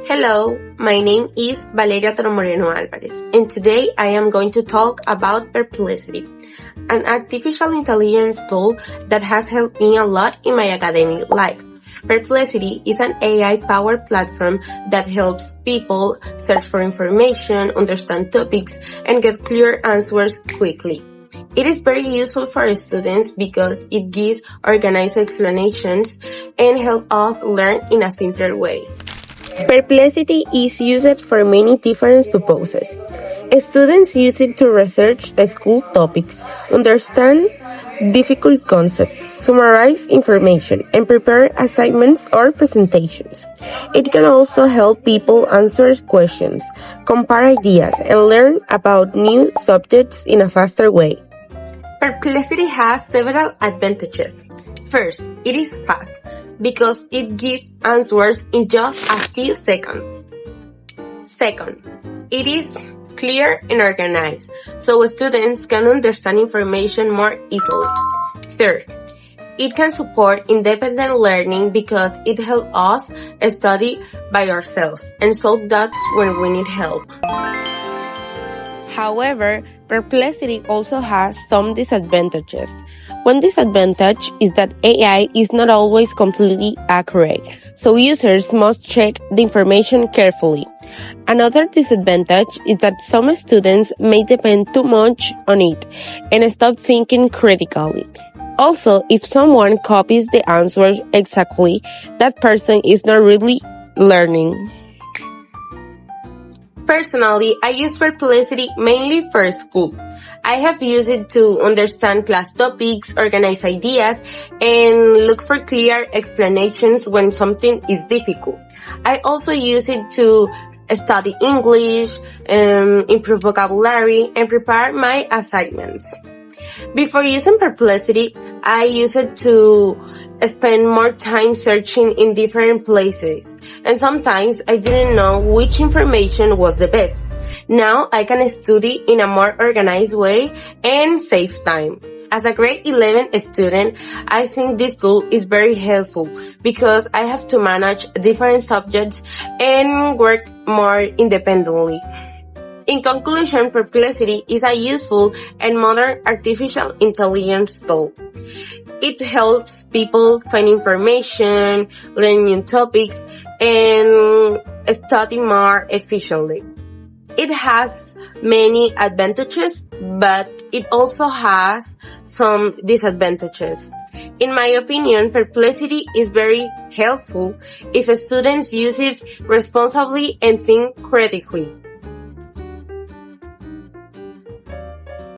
Hello, my name is Valeria Moreno Alvarez, and today I am going to talk about PerPlexity, an artificial intelligence tool that has helped me a lot in my academic life. PerPlexity is an AI-powered platform that helps people search for information, understand topics, and get clear answers quickly. It is very useful for students because it gives organized explanations and helps us learn in a simpler way. PerPlexity is used for many different purposes. Students use it to research school topics, understand difficult concepts, summarize information, and prepare assignments or presentations. It can also help people answer questions, compare ideas, and learn about new subjects in a faster way. PerPlexity has several advantages. First, it is fast because it gives answers in just a few seconds. Second, it is clear and organized, so students can understand information more easily. Third, it can support independent learning because it helps us study by ourselves and solve doubts when we need help. However, PerPlexity also has some disadvantages. One disadvantage is that AI is not always completely accurate, so users must check the information carefully. Another disadvantage is that some students may depend too much on it and stop thinking critically. Also, if someone copies the answer exactly, that person is not really learning. Personally, I use PerPlexity mainly for school. I have used it to understand class topics, organize ideas, and look for clear explanations when something is difficult. I also use it to study English, improve vocabulary, and prepare my assignments. Before using PerPlexity, I used it to spend more time searching in different places, and sometimes I didn't know which information was the best. Now I can study in a more organized way and save time. As a grade 11 student, I think this tool is very helpful because I have to manage different subjects and work more independently. In conclusion, PerPlexity is a useful and modern artificial intelligence tool. It helps people find information, learn new topics, and study more efficiently. It has many advantages, but it also has some disadvantages. In my opinion, PerPlexity is very helpful if students use it responsibly and think critically.